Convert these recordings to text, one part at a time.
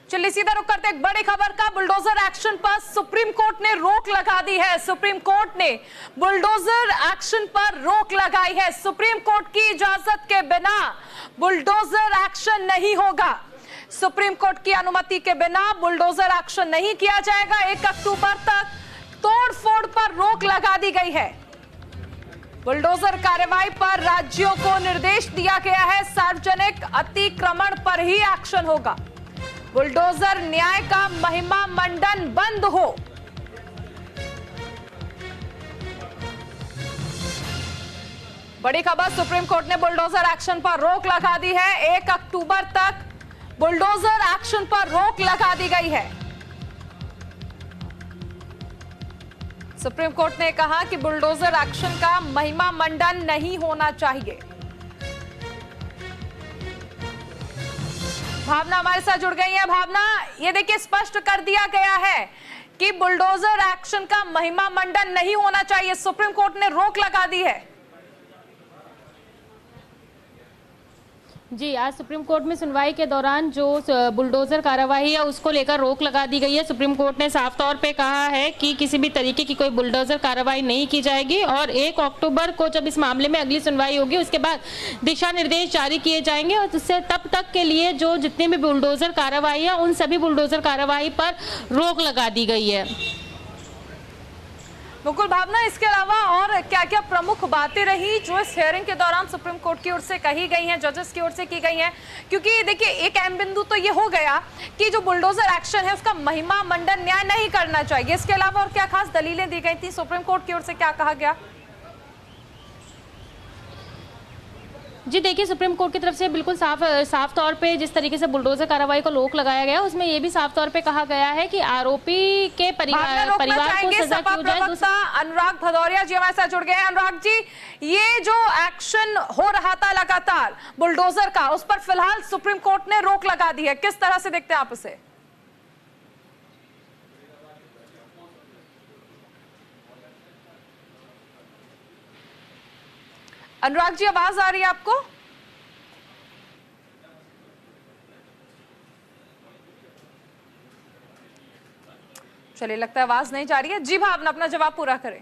चलिए सीधा रुक करते एक बड़ी खबर का। बुलडोजर एक्शन पर सुप्रीम कोर्ट ने रोक लगा दी है। सुप्रीम कोर्ट ने बुलडोजर एक्शन पर रोक लगाई है। सुप्रीम कोर्ट की इजाजत के बिना बुलडोजर एक्शन नहीं होगा। सुप्रीम कोर्ट की अनुमति के बिना बुलडोजर एक्शन नहीं किया जाएगा। 1 अक्टूबर तक तोड़फोड़ पर रोक लगा दी गई है। बुलडोजर कार्रवाई पर राज्यों को निर्देश दिया गया है। सार्वजनिक अतिक्रमण पर ही एक्शन होगा। बुलडोजर न्याय का महिमा मंडन बंद हो। बड़ी खबर, सुप्रीम कोर्ट ने बुलडोजर एक्शन पर रोक लगा दी है। 1 अक्टूबर तक बुलडोजर एक्शन पर रोक लगा दी गई है। सुप्रीम कोर्ट ने कहा कि बुलडोजर एक्शन का महिमा मंडन नहीं होना चाहिए। भावना हमारे साथ जुड़ गई है। भावना, ये देखिए स्पष्ट कर दिया गया है कि बुलडोजर एक्शन का महिमा मंडन नहीं होना चाहिए। सुप्रीम कोर्ट ने रोक लगा दी है। जी, आज सुप्रीम कोर्ट में सुनवाई के दौरान जो बुलडोजर कार्रवाई है उसको लेकर रोक लगा दी गई है। सुप्रीम कोर्ट ने साफ तौर पे कहा है कि किसी भी तरीके की कोई बुलडोजर कार्रवाई नहीं की जाएगी और 1 अक्टूबर को जब इस मामले में अगली सुनवाई होगी उसके बाद दिशा निर्देश जारी किए जाएंगे और उससे तब तक के लिए जो जितने भी बुलडोजर कार्रवाई है उन सभी बुलडोजर कार्रवाई पर रोक लगा दी गई है। बिल्कुल भावना, इसके अलावा और क्या क्या प्रमुख बातें रही जो इस हियरिंग के दौरान सुप्रीम कोर्ट की ओर से कही गई हैं, जजेस की ओर से की गई हैं? क्योंकि देखिए एक अहम बिंदु तो ये हो गया कि जो बुलडोजर एक्शन है उसका महिमा मंडन न्याय नहीं करना चाहिए। इसके अलावा और क्या खास दलीलें दी गई थी? सुप्रीम कोर्ट की ओर से क्या कहा गया? जी देखिए, सुप्रीम कोर्ट की तरफ से बिल्कुल साफ तौर पे जिस तरीके से बुलडोजर कार्रवाई को रोक लगाया गया उसमें ये भी साफ तौर पे कहा गया है कि आरोपी के परिवार को सजा की जाए। अनुराग भदौरिया जी हमारे साथ जुड़ गए हैं। अनुराग जी, ये जो एक्शन हो रहा था लगातार बुलडोजर का, उस पर फिलहाल सुप्रीम कोर्ट ने रोक लगा दी है, किस तरह से देखते हैं आप उसे? अनुराग जी, आवाज आ रही है आपको? चलिए, लगता है आवाज नहीं जा रही है। जी भावना, अपना जवाब पूरा करें।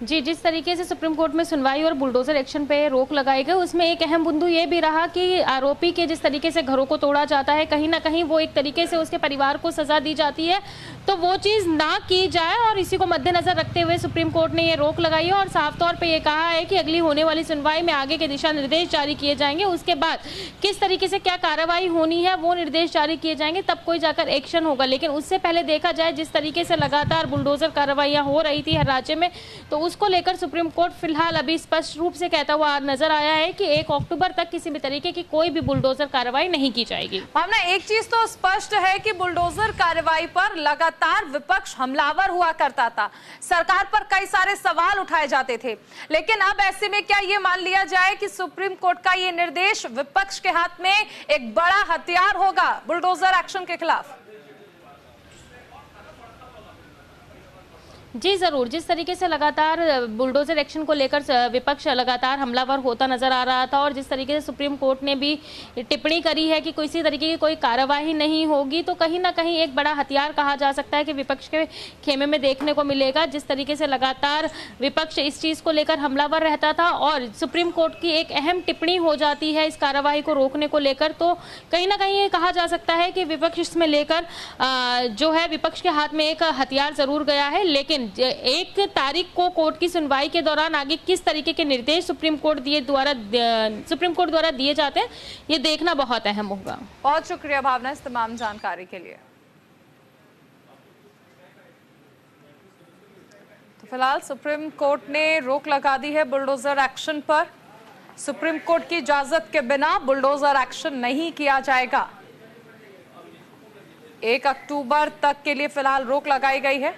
जी, जिस तरीके से सुप्रीम कोर्ट में सुनवाई और बुलडोजर एक्शन पे रोक लगाई गई उसमें एक अहम बिंदु ये भी रहा कि आरोपी के जिस तरीके से घरों को तोड़ा जाता है कहीं ना कहीं वो एक तरीके से उसके परिवार को सजा दी जाती है, तो वो चीज़ ना की जाए और इसी को मद्देनजर रखते हुए सुप्रीम कोर्ट ने ये रोक लगाई है और साफ तौर पे ये कहा है कि अगली होने वाली सुनवाई में आगे के दिशा निर्देश जारी किए जाएंगे। उसके बाद किस तरीके से क्या कार्रवाई होनी है वो निर्देश जारी किए जाएंगे, तब कोई जाकर एक्शन होगा। लेकिन उससे पहले देखा जाए जिस तरीके से लगातार बुलडोजर कार्रवाइयाँ हो रही थी हर राज्य में, तो उसको लेकर सुप्रीम कोर्ट फिलहाल अभी स्पष्ट रूप से कहता हुआ नजर आया है कि 1 अक्टूबर तक किसी भी तरीके की कोई भी बुलडोजर कार्रवाई नहीं की जाएगी। भावना, एक चीज तो स्पष्ट है कि बुलडोजर कार्रवाई पर लगातार विपक्ष हमलावर हुआ करता था, सरकार पर कई सारे सवाल उठाए जाते थे, लेकिन अब ऐसे में क्या ये मान लिया जाए कि सुप्रीम कोर्ट का ये निर्देश विपक्ष के हाथ में एक बड़ा हथियार होगा बुलडोजर एक्शन के खिलाफ? जी जरूर, जिस तरीके से लगातार बुलडोजर एक्शन को लेकर विपक्ष लगातार हमलावर होता नजर आ रहा था और जिस तरीके से सुप्रीम कोर्ट ने भी टिप्पणी करी है कि किसी तरीके की कोई कार्रवाई नहीं होगी, तो कहीं ना कहीं एक बड़ा हथियार कहा जा सकता है कि विपक्ष के खेमे में देखने को मिलेगा। जिस तरीके से लगातार विपक्ष इस चीज़ को लेकर हमलावर रहता था और सुप्रीम कोर्ट की एक अहम टिप्पणी हो जाती है इस कार्रवाई को रोकने को लेकर, तो कहीं ना कहीं ये कहा जा सकता है कि विपक्ष इसमें लेकर जो है विपक्ष के हाथ में एक हथियार जरूर गया है। लेकिन 1 तारीख को कोर्ट की सुनवाई के दौरान आगे किस तरीके के निर्देश सुप्रीम कोर्ट द्वारा दिए जाते हैं ये देखना बहुत अहम होगा। बहुत शुक्रिया भावना इस तमाम जानकारी के लिए। तो फिलहाल सुप्रीम कोर्ट ने रोक लगा दी है बुलडोजर एक्शन पर। सुप्रीम कोर्ट की इजाजत के बिना बुलडोजर एक्शन नहीं किया जाएगा। 1 अक्टूबर तक के लिए फिलहाल रोक लगाई गई है।